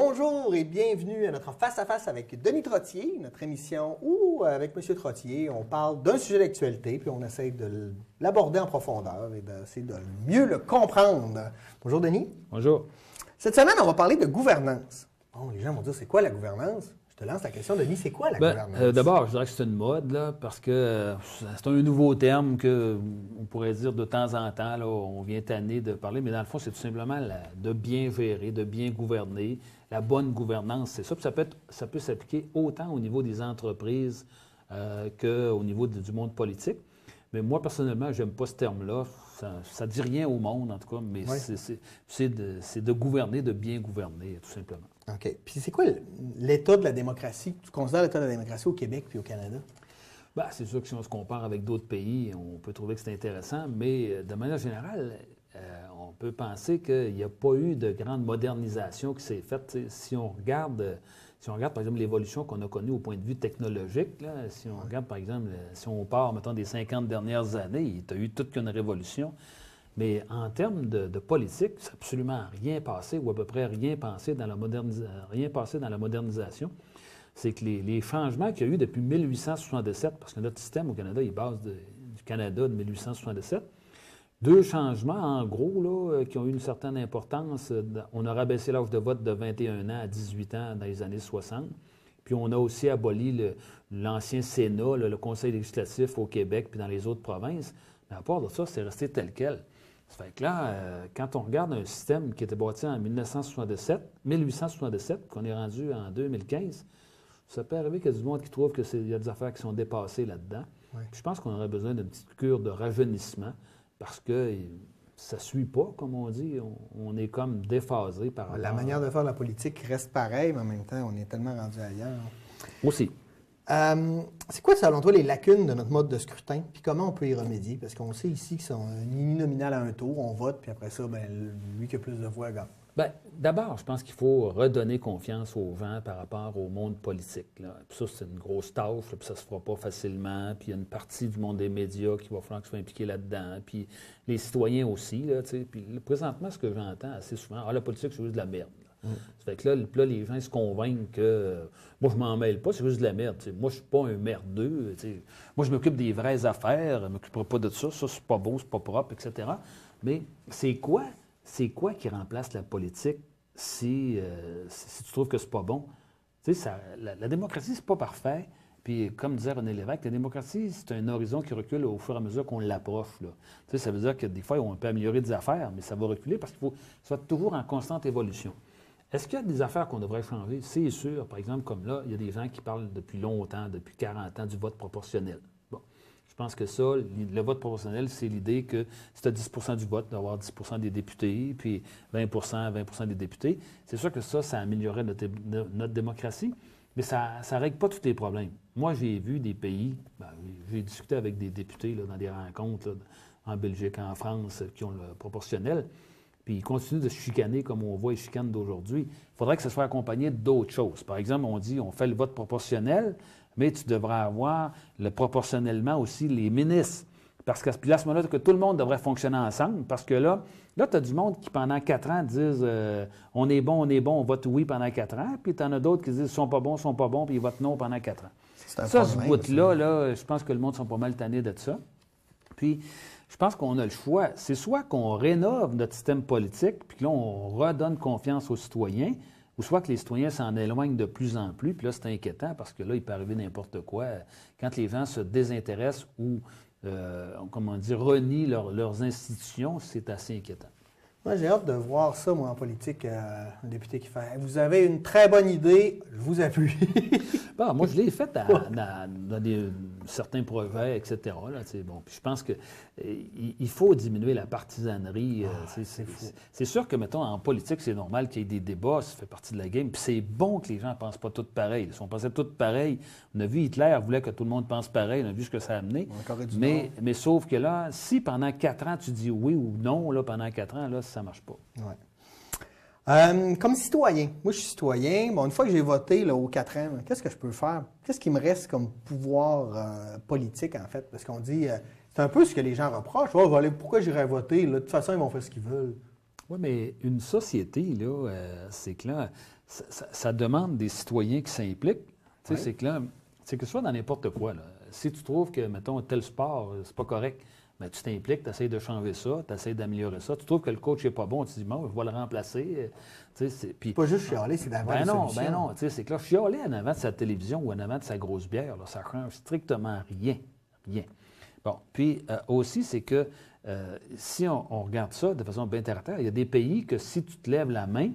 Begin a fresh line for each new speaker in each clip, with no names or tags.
Bonjour et bienvenue à notre face-à-face avec Denis Trottier, notre émission où, avec M. Trottier, on parle d'un sujet d'actualité, puis on essaie de l'aborder en profondeur et d'essayer de mieux le comprendre. Bonjour Denis.
Bonjour.
Cette semaine, on va parler de gouvernance. Bon, les gens vont dire, c'est quoi la gouvernance? Je te lance la question, Denis, c'est quoi la gouvernance?
D'abord, je dirais que c'est une mode, là, parce que c'est un nouveau terme qu'on pourrait dire de temps en temps, là, on vient tanner de parler, mais dans le fond, c'est tout simplement de bien gérer, de bien gouverner. La bonne gouvernance, c'est ça. Puis ça peut s'appliquer autant au niveau des entreprises qu'au niveau du monde politique. Mais moi, personnellement, je n'aime pas ce terme-là. Ça ne dit rien au monde, en tout cas, mais c'est de gouverner, de bien gouverner, tout simplement.
OK. Puis c'est quoi l'état de la démocratie? Tu considères l'état de la démocratie au Québec puis au Canada?
Bien, c'est sûr que si on se compare avec d'autres pays, on peut trouver que c'est intéressant, mais de manière générale, on peut penser qu'il n'y a pas eu de grande modernisation qui s'est faite. T'sais, si on regarde, par exemple, l'évolution qu'on a connue au point de vue technologique, là, si on regarde, par exemple, si on part, mettons, des 50 dernières années, il y a eu toute une révolution. Mais en termes de politique, c'est absolument rien passé, ou à peu près rien passé dans la modernisation. C'est que les changements qu'il y a eu depuis 1867, parce que notre système au Canada, il base du Canada de 1867, deux changements, en gros, là, qui ont eu une certaine importance. On a rabaissé l'âge de vote de 21 ans à 18 ans dans les années 60. Puis on a aussi aboli l'ancien Sénat, le Conseil législatif au Québec puis dans les autres provinces. Mais à part de ça, c'est resté tel quel. Ça fait que là, quand on regarde un système qui était bâti en 1867, qu'on est rendu en 2015, ça peut arriver qu'il y a du monde qui trouve qu'il y a des affaires qui sont dépassées là-dedans.
Oui.
Puis je pense qu'on aurait besoin d'une petite cure de rajeunissement parce que ça ne suit pas, comme on dit. On est comme déphasé par rapport.
La manière de faire de la politique reste pareille, mais en même temps, on est tellement rendu ailleurs.
Aussi.
C'est quoi, selon toi, les lacunes de notre mode de scrutin? Puis comment on peut y remédier? Parce qu'on sait ici qu'ils sont uninominal à un tour, on vote, puis après ça, ben, lui qui a plus de voix gagne.
Bien, d'abord, je pense qu'il faut redonner confiance aux gens par rapport au monde politique, là. Puis ça, c'est une grosse tâche, là, puis ça se fera pas facilement. Puis il y a une partie du monde des médias qui va falloir qu'ils soient impliqués là-dedans. Puis les citoyens aussi, là, tu sais. Puis présentement, ce que j'entends assez souvent, la politique, c'est juste de la merde. Ça fait que là, les gens se convainquent que moi, je m'en mêle pas, c'est juste de la merde. T'sais. Moi, je suis pas un merdeux. T'sais. Moi, je m'occupe des vraies affaires, je ne m'occuperai pas de ça. Ça, c'est pas beau, c'est pas propre, etc. Mais c'est quoi qui remplace la politique si tu trouves que c'est pas bon? La démocratie, c'est pas parfait. Puis, comme disait René Lévesque, la démocratie, c'est un horizon qui recule au fur et à mesure qu'on l'approche. Ça veut dire que des fois, on peut améliorer des affaires, mais ça va reculer parce qu'il faut soit toujours en constante évolution. Est-ce qu'il y a des affaires qu'on devrait changer? C'est sûr. Par exemple, comme là, il y a des gens qui parlent depuis longtemps, depuis 40 ans, du vote proportionnel. Bon, je pense que ça, le vote proportionnel, c'est l'idée que si tu as 10 du vote, d'avoir 10 des députés, puis 20 des députés, c'est sûr que ça améliorerait notre démocratie, mais ça ne règle pas tous les problèmes. Moi, j'ai vu des pays, j'ai discuté avec des députés là, dans des rencontres là, en Belgique, en France, qui ont le proportionnel, puis ils continuent de se chicaner comme on voit les chicanes d'aujourd'hui. Il faudrait que ça soit accompagné d'autres choses. Par exemple, on dit on fait le vote proportionnel, mais tu devrais avoir proportionnellement aussi les ministres. Parce que puis là, à ce moment-là, que tout le monde devrait fonctionner ensemble, parce que là tu as du monde qui, pendant 4 ans, disent on est bon, on vote oui pendant 4 ans, puis tu en as d'autres qui disent ils sont pas bons, puis ils votent non pendant 4 ans. Ça, ce bout-là, je pense que le monde sont pas mal tannés de ça. Puis, je pense qu'on a le choix. C'est soit qu'on rénove notre système politique, puis que là, on redonne confiance aux citoyens, ou soit que les citoyens s'en éloignent de plus en plus, puis là, c'est inquiétant parce que là, il peut arriver n'importe quoi. Quand les gens se désintéressent ou, renient leurs institutions, c'est assez inquiétant.
Moi, j'ai hâte de voir ça, moi, en politique, un député qui fait « Vous avez une très bonne idée, je vous appuie. »
Bon, moi, je l'ai fait dans certains projets, etc. Là, bon, puis je pense qu'il faut diminuer la partisanerie. C'est sûr que, mettons, en politique, c'est normal qu'il y ait des débats, ça fait partie de la game. Puis c'est bon que les gens ne pensent pas tous pareil. Si on pensait tous pareil, on a vu Hitler voulait que tout le monde pense pareil, on a vu ce que ça a amené. Mais sauf que là, si pendant 4 ans, tu dis oui ou non, là, pendant 4 ans, là, ça ne marche pas.
Ouais. Comme citoyen, moi je suis citoyen, bon, une fois que j'ai voté là, aux 4 ans, qu'est-ce que je peux faire? Qu'est-ce qui me reste comme pouvoir politique en fait? Parce qu'on dit, c'est un peu ce que les gens reprochent. Oh, pourquoi j'irais voter? Là, de toute façon, ils vont faire ce qu'ils veulent.
Oui, mais une société, là, c'est que là, ça demande des citoyens qui s'impliquent. Tu sais,
Oui.
c'est que là, c'est que ce soit dans n'importe quoi, là. Si tu trouves que, mettons, tel sport, c'est pas correct, bien, tu t'impliques, tu essaies de changer ça, tu essaies d'améliorer ça. Tu trouves que le coach n'est pas bon, tu te dis, bon, je vais le remplacer. Tu sais, puis,
Pas juste chialer, c'est d'avoir des solutions.
ben non, tu sais, c'est que là, chialer en avant de sa télévision ou en avant de sa grosse bière, là, ça change strictement rien. Rien. Bon, puis aussi, c'est que si on regarde ça de façon bien terre à terre, il y a des pays que si tu te lèves la main,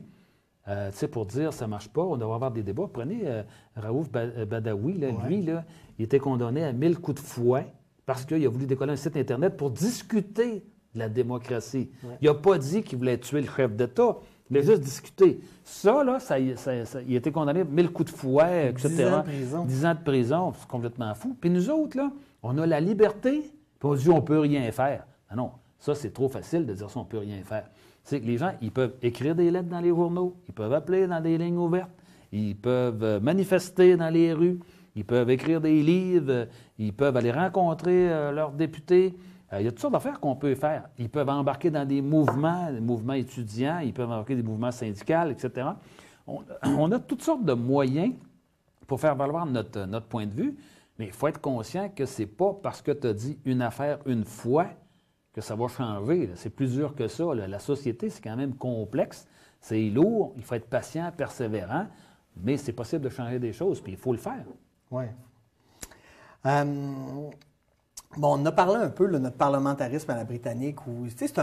tu sais, pour dire ça ne marche pas, on devrait avoir des débats. Prenez Raouf Badawi, là,
Ouais.
lui, là, il était condamné à 1000 coups de fouet parce qu'il a voulu décoller un site Internet pour discuter de la démocratie.
Ouais.
Il n'a pas dit qu'il voulait tuer le chef d'État, il voulait juste discuter. Ça, là, il a été condamné à 1000 coups de fouet, etc.
10 ans de prison.
10 ans de prison, c'est complètement fou. Puis nous autres, là, on a la liberté, puis on dit on ne peut rien faire. Ah non, ça, c'est trop facile de dire ça, on ne peut rien faire. C'est que les gens, ils peuvent écrire des lettres dans les journaux, ils peuvent appeler dans des lignes ouvertes, ils peuvent manifester dans les rues, ils peuvent écrire des livres, ils peuvent aller rencontrer leurs députés. Il y a toutes sortes d'affaires qu'on peut faire. Ils peuvent embarquer dans des mouvements étudiants, ils peuvent embarquer des mouvements syndicaux, etc. On a toutes sortes de moyens pour faire valoir notre point de vue, mais il faut être conscient que ce n'est pas parce que tu as dit une affaire une fois que ça va changer. C'est plus dur que ça. Là. La société, c'est quand même complexe, c'est lourd, il faut être patient, persévérant, mais c'est possible de changer des choses, puis il faut le faire.
Oui. Bon, on a parlé un peu de notre parlementarisme à la britannique. Où, tu sais,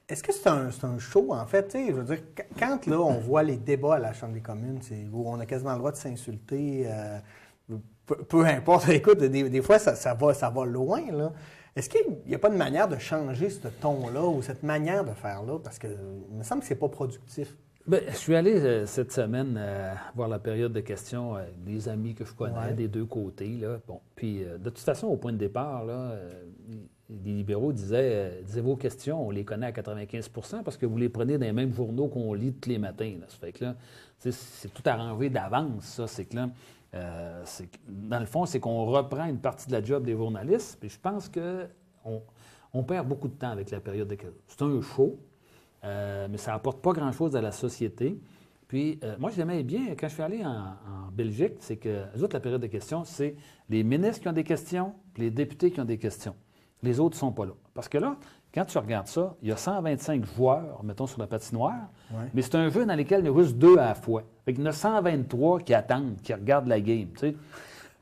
est-ce que c'est un show, en fait? Tu sais, je veux dire, quand là, on voit les débats à la Chambre des communes, où on a quasiment le droit de s'insulter, peu importe. Écoute, des fois, ça va loin, là. Est-ce qu'il n'y a pas de manière de changer ce ton-là ou cette manière de faire-là? Parce que il me semble que c'est pas productif.
Bien, je suis allé cette semaine voir la période de questions des amis que je connais des deux côtés. Là. Bon, puis de toute façon, au point de départ, là, les libéraux disaient vos questions, on les connaît à 95 parce que vous les prenez dans les mêmes journaux qu'on lit tous les matins. Là. Ça fait que là, c'est tout arrangé d'avance, ça. C'est que là, dans le fond, c'est qu'on reprend une partie de la job des journalistes. Puis je pense qu'on perd beaucoup de temps avec la période de questions. C'est un show. Mais ça n'apporte pas grand-chose à la société. Puis, moi, j'aimais bien, quand je suis allé en Belgique, c'est que, les autres, la période de questions, c'est les ministres qui ont des questions, puis les députés qui ont des questions. Les autres ne sont pas là. Parce que là, quand tu regardes ça, il y a 125 joueurs, mettons, sur la patinoire, mais c'est un jeu dans lequel il y a juste 2 à la fois. Fait qu'il y en a 123 qui attendent, qui regardent la game. Tu sais.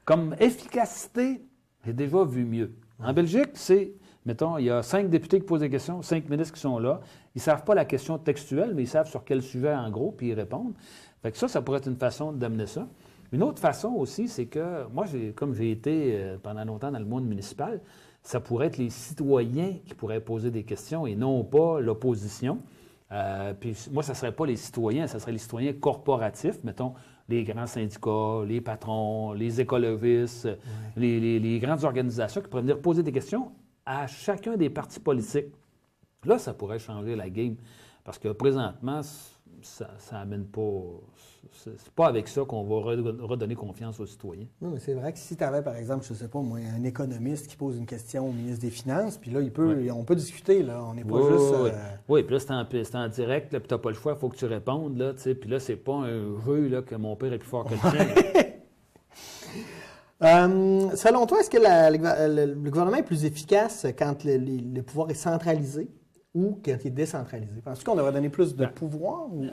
Comme efficacité, j'ai déjà vu mieux. En Belgique, c'est... Mettons, il y a 5 députés qui posent des questions, 5 ministres qui sont là. Ils ne savent pas la question textuelle, mais ils savent sur quel sujet, en gros, puis ils répondent. Fait que ça pourrait être une façon d'amener ça. Une autre façon aussi, c'est que moi, comme j'ai été pendant longtemps dans le monde municipal, ça pourrait être les citoyens qui pourraient poser des questions et non pas l'opposition. Puis moi, ça ne serait pas les citoyens, ça serait les citoyens corporatifs, mettons, les grands syndicats, les patrons, les écologistes, les grandes organisations qui pourraient venir poser des questions à chacun des partis politiques. Là, ça pourrait changer la game. Parce que présentement, ça n'amène pas... C'est pas avec ça qu'on va redonner confiance aux citoyens.
Non, mais c'est vrai que si tu avais, par exemple, je ne sais pas moi, un économiste qui pose une question au ministre des Finances, puis là, on peut discuter, là. On n'est pas juste...
Oui, puis là, c'est en direct, là, puis tu n'as pas le choix, il faut que tu répondes, là, tu sais. Puis là, c'est pas un jeu, là, que mon père est plus fort que le tien.
Selon toi, est-ce que le gouvernement est plus efficace quand le pouvoir est centralisé ou quand il est décentralisé? Penses-tu qu'on devrait donner plus de pouvoir? Ou...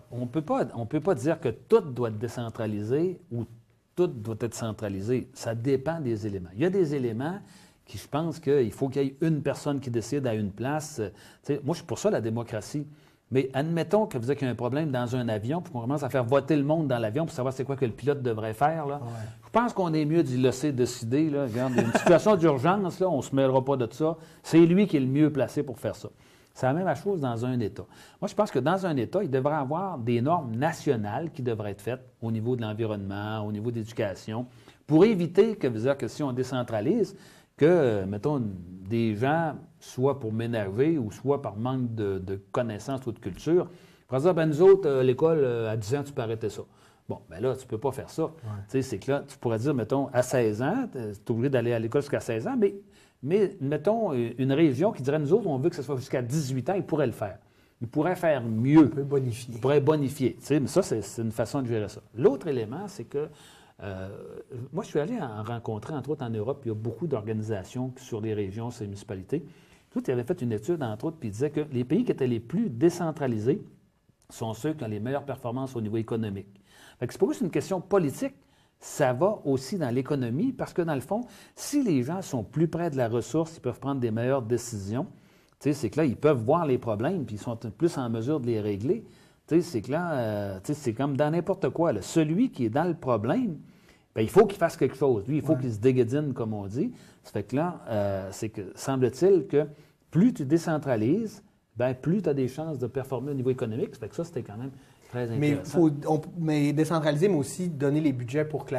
On peut pas dire que tout doit être décentralisé ou tout doit être centralisé. Ça dépend des éléments. Il y a des éléments qui, je pense qu'il faut qu'il y ait une personne qui décide à une place. Moi, je suis pour ça, la démocratie. Mais admettons que vous avez un problème dans un avion, puis qu'on commence à faire voter le monde dans l'avion pour savoir c'est quoi que le pilote devrait faire. Là. Je pense qu'on est mieux d'y laisser décider. Là. Regarde, il y a une situation d'urgence, là, on ne se mêlera pas de ça. C'est lui qui est le mieux placé pour faire ça. C'est la même chose dans un État. Moi, je pense que dans un État, il devrait y avoir des normes nationales qui devraient être faites au niveau de l'environnement, au niveau de l'éducation, pour éviter que si on décentralise, que, mettons, des gens, soit pour ménager ou soit par manque de connaissances ou de culture, pour dire, nous autres, l'école, à 10 ans, tu peux arrêter ça. Bon, bien là, tu ne peux pas faire ça. Tu sais, c'est que là, tu pourrais dire, mettons, à 16 ans, tu es obligé d'aller à l'école jusqu'à 16 ans, mais Mais mettons une région qui dirait, nous autres, on veut que ce soit jusqu'à 18 ans, ils pourraient le faire. Ils pourraient faire mieux.
On peut bonifier.
Ils pourraient bonifier. Tu sais, mais ça, c'est une façon de gérer ça. L'autre élément, c'est que moi, je suis allé en rencontrer, entre autres en Europe, il y a beaucoup d'organisations sur les régions, sur les municipalités. Tout, ils avaient fait une étude, entre autres, puis ils disaient que les pays qui étaient les plus décentralisés sont ceux qui ont les meilleures performances au niveau économique. Fait que c'est pas juste une question politique, ça va aussi dans l'économie, parce que dans le fond, si les gens sont plus près de la ressource, ils peuvent prendre des meilleures décisions. Tu sais, c'est que là, ils peuvent voir les problèmes, puis ils sont plus en mesure de les régler. Tu sais, c'est que là, c'est comme dans n'importe quoi. Là. Celui qui est dans le problème, bien, il faut qu'il fasse quelque chose. Lui, il faut qu'il se déguédine, comme on dit. Ça fait que là, c'est que, semble-t-il que plus tu décentralises, bien, plus tu as des chances de performer au niveau économique. Ça fait que ça, c'était quand même très intéressant.
Mais décentraliser, mais aussi donner les budgets pour que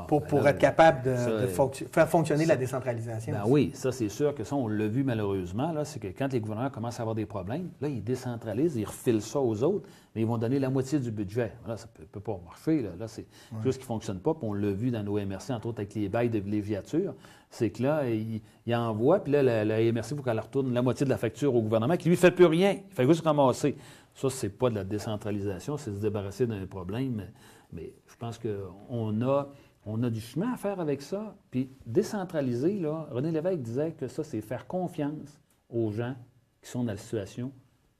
pour être capable de faire fonctionner la décentralisation.
Ben oui, ça, c'est sûr que ça, on l'a vu malheureusement, là, c'est que quand les gouverneurs commencent à avoir des problèmes, là, ils décentralisent, ils refilent ça aux autres, mais ils vont donner la moitié du budget. Là, ça ne peut pas marcher. Là c'est quelque chose qui ne fonctionne pas. Puis on l'a vu dans nos MRC, entre autres avec les bails de villégiature, c'est que là, ils envoient, puis là, la MRC, il faut qu'elle retourne la moitié de la facture au gouvernement, qui lui fait plus rien. Il fait juste ramasser. Ça, c'est pas de la décentralisation, c'est se débarrasser d'un problème. Mais je pense qu'on a du chemin à faire avec ça. Puis décentraliser, là, René Lévesque disait que ça, c'est faire confiance aux gens qui sont dans la situation,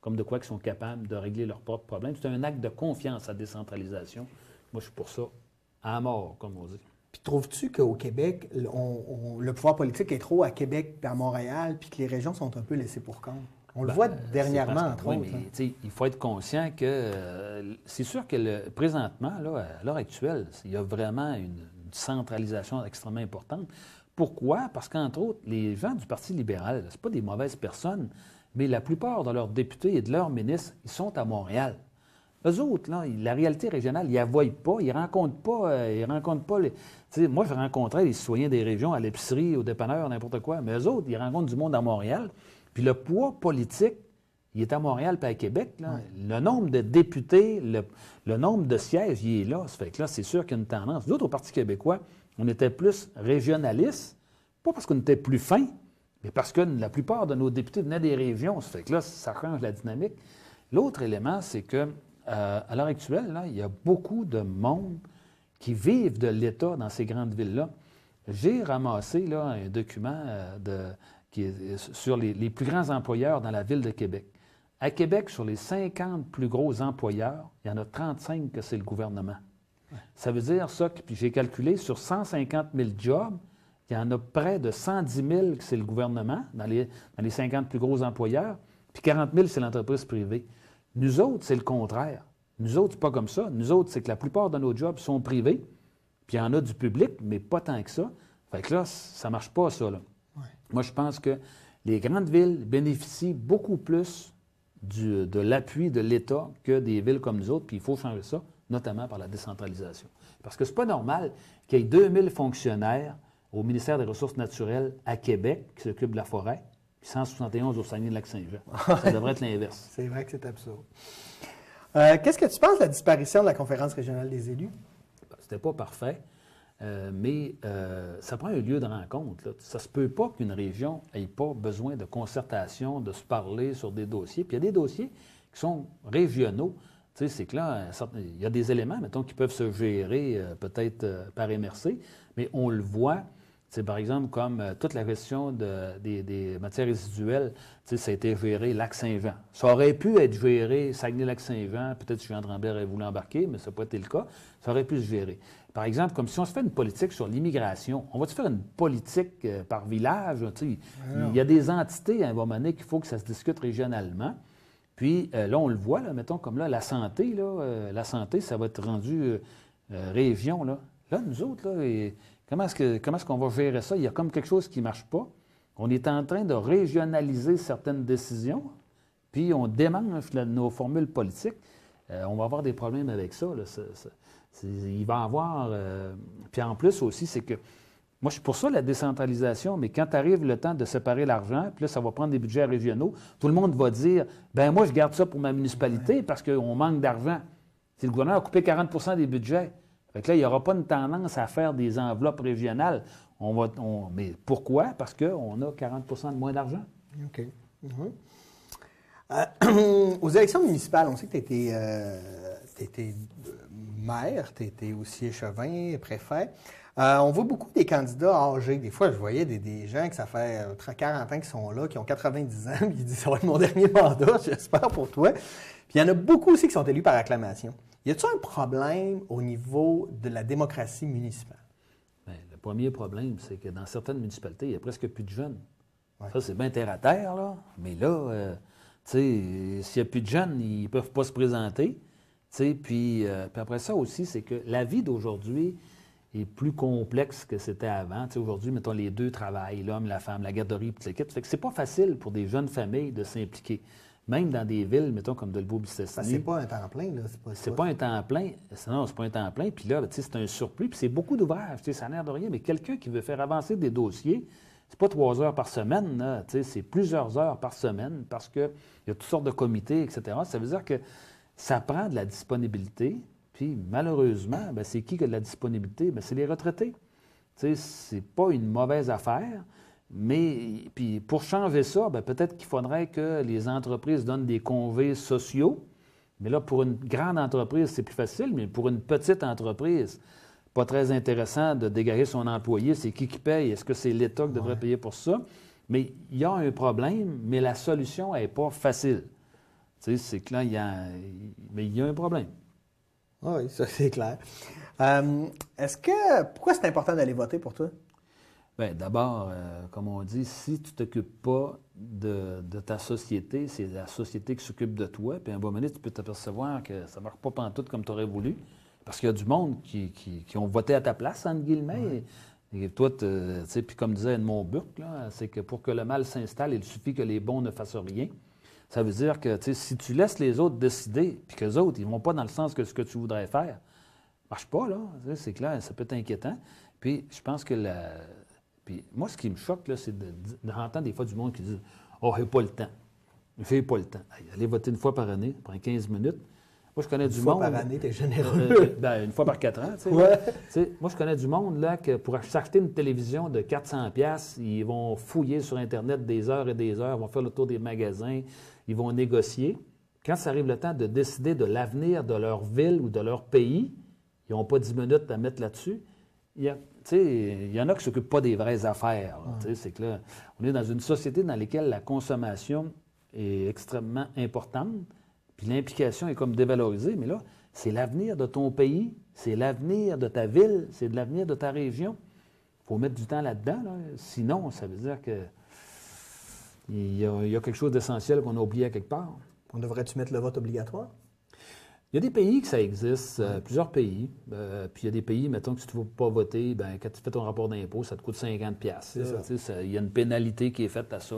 comme de quoi ils sont capables de régler leurs propres problèmes. C'est un acte de confiance, la décentralisation. Moi, je suis pour ça, à mort, comme on dit.
Puis trouves-tu qu'au Québec, le pouvoir politique est trop à Québec et à Montréal, puis que les régions sont un peu laissées pour compte? On le voit dernièrement, entre autres.
Mais, il faut être conscient que c'est sûr que présentement, là, à l'heure actuelle, il y a vraiment une centralisation extrêmement importante. Pourquoi? Parce qu'entre autres, les gens du Parti libéral, ce pas des mauvaises personnes, mais la plupart de leurs députés et de leurs ministres, ils sont à Montréal. Eux autres, là, la réalité régionale, ils ne la voient pas, ils ne rencontrent pas les... Moi, je rencontrais les citoyens des régions à l'épicerie, au dépanneur, n'importe quoi, mais eux autres, ils rencontrent du monde à Montréal. Puis le poids politique, il est à Montréal puis à Québec. Là. Le nombre de députés, le nombre de sièges, il est là. Ça fait que là, c'est sûr qu'il y a une tendance. Nous autres, au Parti québécois, on était plus régionalistes, pas parce qu'on était plus fins, mais parce que la plupart de nos députés venaient des régions. Ça fait que là, ça change la dynamique. L'autre élément, c'est que à l'heure actuelle, là, il y a beaucoup de monde qui vivent de l'État dans ces grandes villes-là. J'ai ramassé là, un document qui est sur les plus grands employeurs dans la ville de Québec. À Québec, sur les 50 plus gros employeurs, il y en a 35 que c'est le gouvernement. Ouais. Ça veut dire ça, puis j'ai calculé, sur 150 000 jobs, il y en a près de 110 000 que c'est le gouvernement, dans les 50 plus gros employeurs, puis 40 000 c'est l'entreprise privée. Nous autres, c'est le contraire. Nous autres, c'est pas comme ça. Nous autres, c'est que la plupart de nos jobs sont privés, puis il y en a du public, mais pas tant que ça. Fait que là, ça marche pas, ça, là. Moi, je pense que les grandes villes bénéficient beaucoup plus de l'appui de l'État que des villes comme nous autres, puis il faut changer ça, notamment par la décentralisation. Parce que c'est pas normal qu'il y ait 2000 fonctionnaires au ministère des Ressources naturelles à Québec qui s'occupent de la forêt, puis 171 au Saguenay-Lac-Saint-Jean. Ça devrait être l'inverse.
C'est vrai que c'est absurde. Qu'est-ce que tu penses de la disparition de la Conférence régionale des élus?
C'était pas parfait. Mais ça prend un lieu de rencontre. Là. Ça ne se peut pas qu'une région n'ait pas besoin de concertation, de se parler sur des dossiers. Puis il y a des dossiers qui sont régionaux. Tu sais, c'est que là, il y a des éléments, mettons, qui peuvent se gérer peut-être par MRC, mais on le voit. C'est par exemple comme toute la question des matières résiduelles, ça a été géré Lac-Saint-Jean. Ça aurait pu être géré Saguenay-Lac-Saint-Jean, peut-être que Jean Trembert aurait voulu embarquer, mais ça n'a pas été le cas. Ça aurait pu se gérer. Par exemple, comme si on se fait une politique sur l'immigration, on va-tu faire une politique par village? Il y a des entités à un moment donné qu'il faut que ça se discute régionalement. Puis là, on le voit, là, mettons, comme là, la santé, ça va être rendu région. Là, nous autres, là, comment est-ce qu'on va gérer ça? Il y a comme quelque chose qui ne marche pas. On est en train de régionaliser certaines décisions, puis on démange nos formules politiques. On va avoir des problèmes avec ça. Là. Il va y avoir... puis en plus aussi, c'est que... Moi, je suis pour ça, la décentralisation, mais quand arrive le temps de séparer l'argent, puis là, ça va prendre des budgets régionaux, tout le monde va dire, bien moi, je garde ça pour ma municipalité parce qu'on manque d'argent. Si le gouvernement a coupé 40 des budgets, Fait que là, il n'y aura pas une tendance à faire des enveloppes régionales. Mais pourquoi? Parce qu'on a 40 de moins d'argent.
OK. Aux élections municipales, on sait que tu étais maire, tu étais aussi échevin, préfet. On voit beaucoup des candidats âgés. Des fois, je voyais des gens que ça fait 40 ans qui sont là, qui ont 90 ans, puis ils disent « ça va être mon dernier mandat, j'espère pour toi ». Puis il y en a beaucoup aussi qui sont élus par acclamation. Y a-t-il un problème au niveau de la démocratie municipale?
Bien, le premier problème, c'est que dans certaines municipalités, il n'y a presque plus de jeunes.
Ouais.
Ça, c'est bien terre à terre, là. Mais là, tu sais, s'il n'y a plus de jeunes, ils ne peuvent pas se présenter. Tu sais, puis après ça aussi, c'est que la vie d'aujourd'hui est plus complexe que c'était avant. Tu sais, aujourd'hui, mettons, les deux travaillent, l'homme, la femme, la garderie, puis l'équipe. Ça fait que c'est pas facile pour des jeunes familles de s'impliquer. Même dans des villes, mettons, comme Dolbeau-Mistassini.
C'est pas un temps plein, là.
C'est pas un temps plein. Non, c'est pas un temps plein. Puis là, tu sais, c'est un surplus. Puis c'est beaucoup d'ouvrages. Tu sais, ça n'a l'air de rien. Mais quelqu'un qui veut faire avancer des dossiers, c'est pas 3 heures par semaine, là. Tu sais, c'est plusieurs heures par semaine parce qu'il y a toutes sortes de comités, etc. Ça veut dire que ça prend de la disponibilité. Puis malheureusement, bien, c'est qui a de la disponibilité? Bien, c'est les retraités. Tu sais, c'est pas une mauvaise affaire. Mais puis pour changer ça, bien, peut-être qu'il faudrait que les entreprises donnent des congés sociaux. Mais là, pour une grande entreprise, c'est plus facile, mais pour une petite entreprise, pas très intéressant de dégager son employé. C'est qui paye? Est-ce que c'est l'État qui devrait payer pour ça? Mais il y a un problème, mais la solution n'est pas facile. Tu sais, c'est que là, mais il y a un problème.
Oui, ça, c'est clair. Pourquoi c'est important d'aller voter pour toi?
Bien, d'abord, comme on dit, si tu ne t'occupes pas de ta société, c'est la société qui s'occupe de toi. Puis à un bon moment, tu peux t'apercevoir que ça ne marche pas pantoute comme tu aurais voulu. Parce qu'il y a du monde qui ont voté à ta place, entre guillemets. Et toi, tu sais, puis comme disait Edmond Burke, là, c'est que pour que le mal s'installe, il suffit que les bons ne fassent rien. Ça veut dire que, tu sais, si tu laisses les autres décider, puis qu'eux autres, ils ne vont pas dans le sens que ce que tu voudrais faire, ça ne marche pas, là. C'est clair, ça peut être inquiétant. Puis je pense que Puis moi, ce qui me choque, là, c'est d'entendre des fois du monde qui dit « Oh, j'ai pas le temps. J'ai pas le temps. » Allez voter une fois par année, prends 15 minutes. Moi, je connais du monde...
Une fois par année, t'es généreux.
Une fois par 4 ans, tu sais.
Ouais.
Moi, je connais du monde, là, que pour s'acheter une télévision de 400$, ils vont fouiller sur Internet des heures et des heures, vont faire le tour des magasins, ils vont négocier. Quand ça arrive le temps de décider de l'avenir de leur ville ou de leur pays, ils n'ont pas 10 minutes à mettre là-dessus. Il y en a qui ne s'occupent pas des vraies affaires. C'est que là, on est dans une société dans laquelle la consommation est extrêmement importante, puis l'implication est comme dévalorisée, mais là, c'est l'avenir de ton pays, c'est l'avenir de ta ville, c'est de l'avenir de ta région. Il faut mettre du temps là-dedans, là. Sinon, ça veut dire que il y a quelque chose d'essentiel qu'on a oublié à quelque part.
On devrait-tu mettre le vote obligatoire?
Il y a des pays que ça existe, plusieurs pays. Puis il y a des pays, mettons que si tu ne veux pas voter, bien, quand tu fais ton rapport d'impôt, ça te coûte 50$. Il y a une pénalité qui est faite à ça.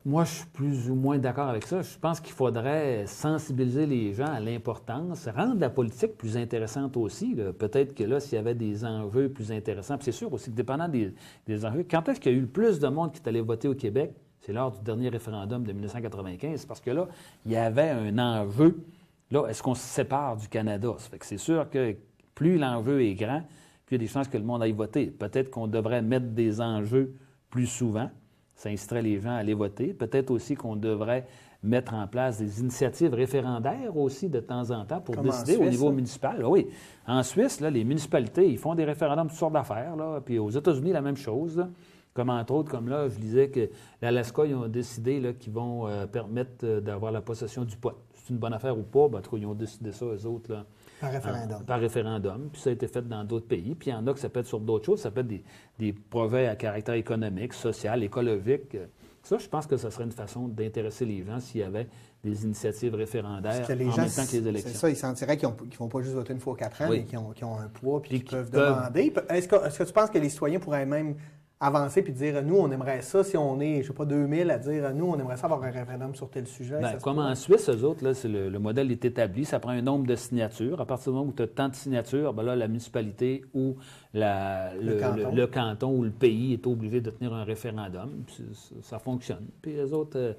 Moi, je suis plus ou moins d'accord avec ça. Je pense qu'il faudrait sensibiliser les gens à l'importance, rendre la politique plus intéressante aussi. Peut-être que là, s'il y avait des enjeux plus intéressants, puis c'est sûr aussi que dépendant des enjeux, quand est-ce qu'il y a eu le plus de monde qui est allé voter au Québec? C'est lors du dernier référendum de 1995, parce que là, il y avait un enjeu. Là, est-ce qu'on se sépare du Canada? Ça fait que c'est sûr que plus l'enjeu est grand, plus il y a des chances que le monde aille voter. Peut-être qu'on devrait mettre des enjeux plus souvent. Ça inciterait les gens à aller voter. Peut-être aussi qu'on devrait mettre en place des initiatives référendaires aussi de temps en temps pour décider au niveau municipal. Là, oui. En Suisse, là, les municipalités, ils font des référendums de toutes sortes d'affaires. Là. Puis aux États-Unis, la même chose. Là. Comme entre autres, comme là, je disais que l'Alaska, ils ont décidé là, qu'ils vont permettre d'avoir la possession du pot. C'est une bonne affaire ou pas? Ben, en tout cas, ils ont décidé ça, eux autres. Là,
par référendum.
Par référendum. Puis ça a été fait dans d'autres pays. Puis il y en a que ça peut être sur d'autres choses. Ça peut être des projets à caractère économique, social, écologique. Ça, je pense que ce serait une façon d'intéresser les gens s'il y avait des initiatives référendaires en même temps que les élections.
C'est ça, ils sentiraient qu'ils ne vont pas juste voter une fois aux 4 ans,
oui.
mais qu'ils ont un poids puis qu'ils peuvent demander. Est-ce que tu penses que les citoyens pourraient même avancer puis dire, nous, on aimerait ça, si on est, je ne sais pas, 2000, à dire, nous, on aimerait ça avoir un référendum sur tel sujet?
Bien, comme en Suisse, eux autres, là, le modèle est établi, ça prend un nombre de signatures. À partir du moment où tu as tant de signatures, bien là, la municipalité ou le canton ou le pays est obligé de tenir un référendum. Puis ça fonctionne. Puis les autres,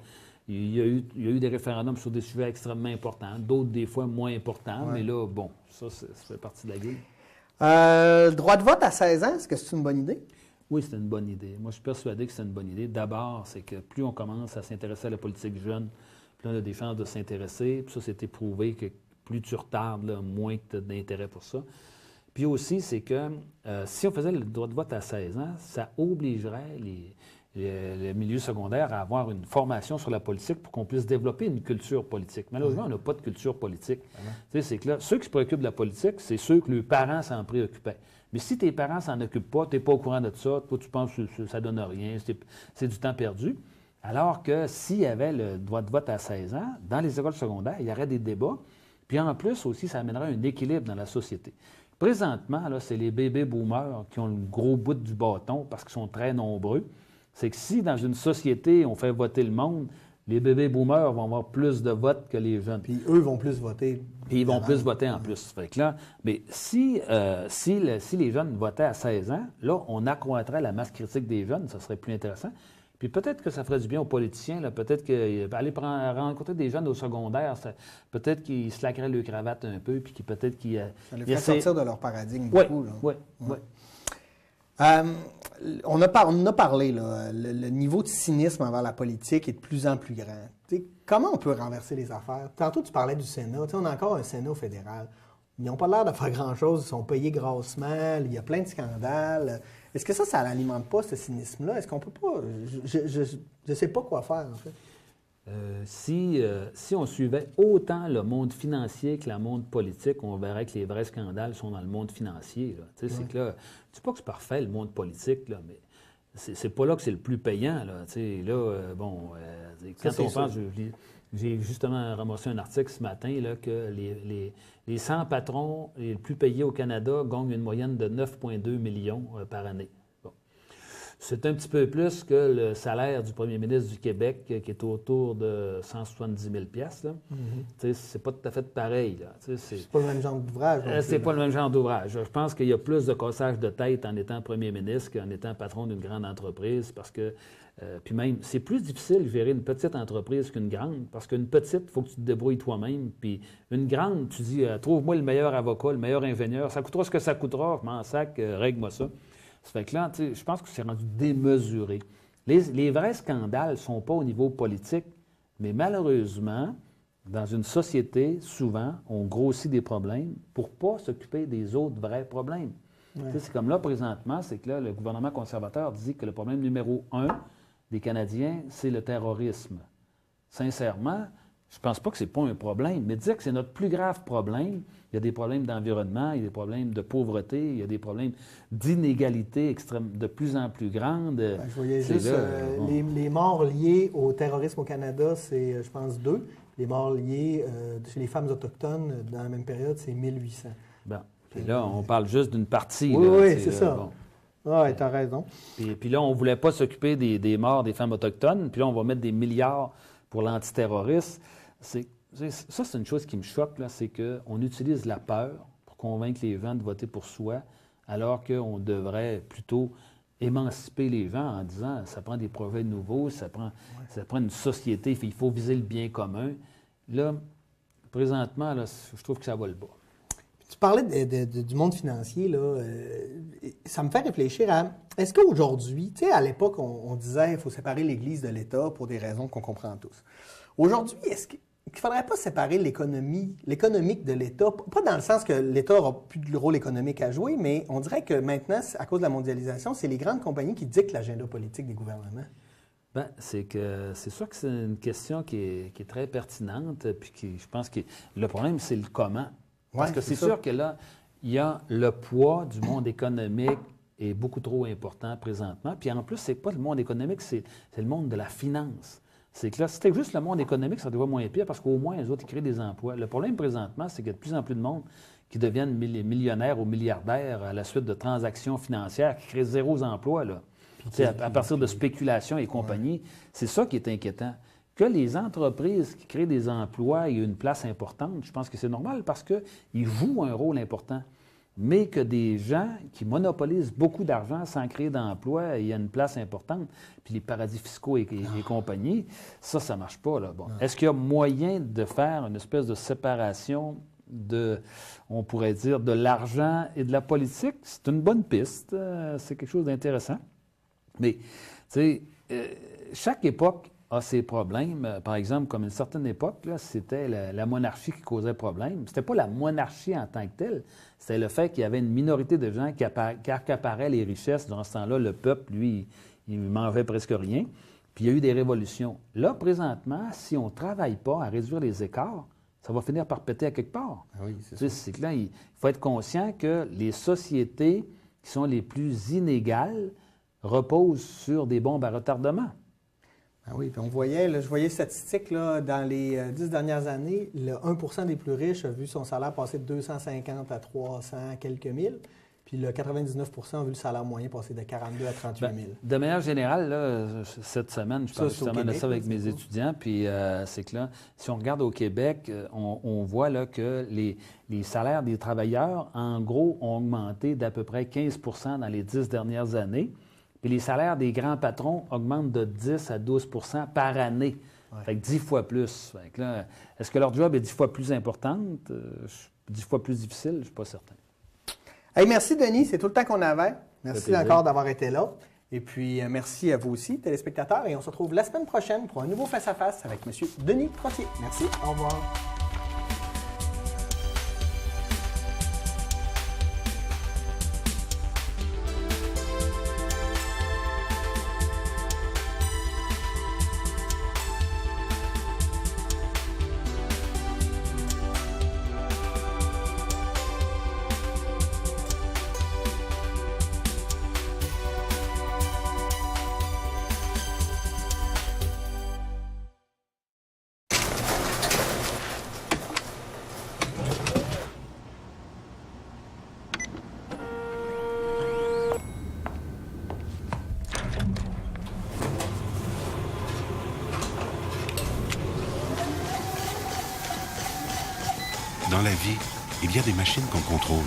Il y a eu des référendums sur des sujets extrêmement importants, d'autres des fois moins importants, mais là, bon, ça fait partie de la game.
Le droit de vote à 16 ans, est-ce que c'est une bonne idée?
Oui, c'est une bonne idée. Moi, je suis persuadé que c'est une bonne idée. D'abord, c'est que plus on commence à s'intéresser à la politique jeune, plus on a des chances de s'intéresser. Puis ça, c'est éprouvé que plus tu retardes, là, moins que tu as d'intérêt pour ça. Puis aussi, c'est que si on faisait le droit de vote à 16 ans, ça obligerait le milieu secondaire à avoir une formation sur la politique pour qu'on puisse développer une culture politique. Malheureusement, on n'a pas de culture politique. Tu sais, c'est que là, ceux qui se préoccupent de la politique, c'est ceux que leurs parents s'en préoccupaient. Mais si tes parents s'en occupent pas, tu n'es pas au courant de ça, toi, tu penses que ça ne donne rien, c'est du temps perdu. Alors que s'il y avait le droit de vote à 16 ans, dans les écoles secondaires, il y aurait des débats. Puis en plus aussi, ça amènerait un équilibre dans la société. Présentement, là, c'est les bébés boomers qui ont le gros bout du bâton parce qu'ils sont très nombreux. C'est que si dans une société, on fait voter le monde, les bébés boomers vont avoir plus de votes que les jeunes.
Puis eux vont plus voter.
Puis ils vont plus voter en plus. Fait que là, mais si les jeunes votaient à 16 ans, là, on accroîtrait la masse critique des jeunes, ça serait plus intéressant. Puis peut-être que ça ferait du bien aux politiciens, là, peut-être qu'aller rencontrer des jeunes au secondaire, peut-être qu'ils se laqueraient le cravate un peu, puis peut-être qu'ils...
Ça les ferait sortir de leur paradigme
oui,
beaucoup.
Oui.
On a parlé, là, le niveau de cynisme envers la politique est de plus en plus grand. T'sais, comment on peut renverser les affaires? Tantôt, tu parlais du Sénat. On a encore un Sénat fédéral. Ils n'ont pas l'air de faire grand-chose. Ils sont payés grassement. Il y a plein de scandales. Est-ce que ça n'alimente pas ce cynisme-là? Est-ce qu'on peut pas... Je ne sais pas quoi faire, en fait.
Si on suivait autant le monde financier que le monde politique, on verrait que les vrais scandales sont dans le monde financier. C'est que là, je ne dis pas que c'est parfait, le monde politique, là, mais c'est pas là que c'est le plus payant. Là, quand on pense, j'ai justement ramassé un article ce matin là, que les 100 patrons les plus payés au Canada gagnent une moyenne de 9,2 millions par année. C'est un petit peu plus que le salaire du premier ministre du Québec, qui est autour de 170 000 $. C'est pas tout à fait pareil.
C'est pas le même genre d'ouvrage.
C'est pas le même genre d'ouvrage. Je pense qu'il y a plus de cassage de tête en étant premier ministre qu'en étant patron d'une grande entreprise, parce que, puis même, c'est plus difficile de gérer une petite entreprise qu'une grande, parce qu'une petite, il faut que tu te débrouilles toi-même, puis une grande, tu dis, trouve-moi le meilleur avocat, le meilleur ingénieur, ça coûtera ce que ça coûtera, je m'en sac, règle-moi ça. Ça fait que là, je pense que c'est rendu démesuré. Les vrais scandales ne sont pas au niveau politique, mais malheureusement, dans une société, souvent, on grossit des problèmes pour ne pas s'occuper des autres vrais problèmes. Ouais. C'est comme là, présentement, c'est que là, le gouvernement conservateur dit que le problème numéro 1 des Canadiens, c'est le terrorisme. Sincèrement, je ne pense pas que ce n'est pas un problème, mais dire que c'est notre plus grave problème, il y a des problèmes d'environnement, il y a des problèmes de pauvreté, il y a des problèmes d'inégalité extrême, de plus en plus grandes.
Je voyais juste les morts liées au terrorisme au Canada, c'est, je pense, 2. Les morts liées chez les femmes autochtones, dans la même période, c'est 1800.
Bon. Puis là, on parle juste d'une partie.
Oui, c'est ça. Bon. Oui, tu as raison.
Puis là, on ne voulait pas s'occuper des morts des femmes autochtones, puis là, on va mettre des milliards pour l'antiterrorisme. Ça, c'est une chose qui me choque, là, c'est qu'on utilise la peur pour convaincre les gens de voter pour soi, alors qu'on devrait plutôt émanciper les gens en disant ça prend des projets nouveaux, ça prend une société, il faut viser le bien commun. Là, présentement, là, je trouve que ça va le bas.
Tu parlais du monde financier, là, ça me fait réfléchir à, est-ce qu'aujourd'hui, tu sais, à l'époque, on disait qu'il faut séparer l'Église de l'État pour des raisons qu'on comprend tous. Aujourd'hui, est-ce qu'il ne faudrait pas séparer l'économique de l'État, pas dans le sens que l'État n'aura plus de rôle économique à jouer, mais on dirait que maintenant, à cause de la mondialisation, c'est les grandes compagnies qui dictent l'agenda politique des gouvernements.
Bien, c'est sûr que c'est une question qui est très pertinente, puis je pense que le problème, c'est le comment. Parce que c'est sûr que là, il y a le poids du monde économique est beaucoup trop important présentement. Puis en plus, c'est pas le monde économique, c'est le monde de la finance. C'est que là, si c'était juste le monde économique, ça devrait moins pire parce qu'au moins, les autres, ils créent des emplois. Le problème présentement, c'est qu'il y a de plus en plus de monde qui deviennent millionnaires ou milliardaires à la suite de transactions financières qui créent zéro emploi, là. À partir de spéculation et compagnie. C'est ça qui est inquiétant. Que les entreprises qui créent des emplois aient une place importante, je pense que c'est normal parce qu'ils jouent un rôle important. mais que des gens qui monopolisent beaucoup d'argent sans créer d'emploi, il y a une place importante, puis les paradis fiscaux et compagnie, ça ne marche pas. Là. Bon. Est-ce qu'il y a moyen de faire une espèce de séparation on pourrait dire, de l'argent et de la politique? C'est une bonne piste, c'est quelque chose d'intéressant. Mais, tu sais, chaque époque a ses problèmes. Par exemple, comme une certaine époque, là, c'était la monarchie qui causait problème. C'était pas la monarchie en tant que telle, c'était le fait qu'il y avait une minorité de gens qui accaparaient les richesses. Dans ce temps-là, le peuple, lui, il mangeait presque rien. Puis il y a eu des révolutions. Là, présentement, si on ne travaille pas à réduire les écarts, ça va finir par péter à quelque part.
Ah oui, c'est ça.
C'est que là, il faut être conscient que les sociétés qui sont les plus inégales reposent sur des bombes à retardement.
Ah oui, puis on voyait, là, je voyais statistiques, là, dans les 10 dernières années, le 1 des plus riches a vu son salaire passer de 250 à 300 quelques mille, puis le 99 a vu le salaire moyen passer de 42 à 38 000.
De manière générale, là, cette semaine, je parle justement Québec, de ça avec mes étudiants, puis c'est que là, si on regarde au Québec, on voit là, que les salaires des travailleurs, en gros, ont augmenté d'à peu près 15 dans les 10 dernières années. Puis les salaires des grands patrons augmentent de 10 à 12 par année. Ouais. Fait que 10 fois plus. Fait que là, est-ce que leur job est 10 fois plus importante, 10 fois plus difficile? Je ne suis pas certain.
Hey, merci, Denis. C'est tout le temps qu'on avait. Merci encore d'avoir été là. Et puis, merci à vous aussi, téléspectateurs. Et on se retrouve la semaine prochaine pour un nouveau Face-à-Face avec M. Denis Trottier. Merci. Au revoir.
Dans la vie, il y a des machines qu'on contrôle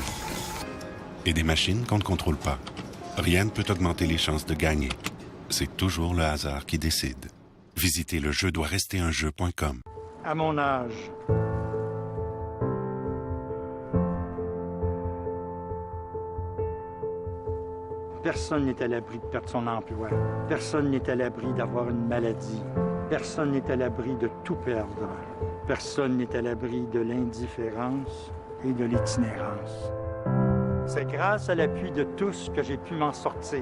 et des machines qu'on ne contrôle pas. Rien ne peut augmenter les chances de gagner. C'est toujours le hasard qui décide. Visitez le jeu-doit-rester-un-jeu.com.
À mon âge, personne n'est à l'abri de perdre son emploi. Personne n'est à l'abri d'avoir une maladie. Personne n'est à l'abri de tout perdre. Personne n'est à l'abri de l'indifférence et de l'itinérance. C'est grâce à l'appui de tous que j'ai pu m'en sortir.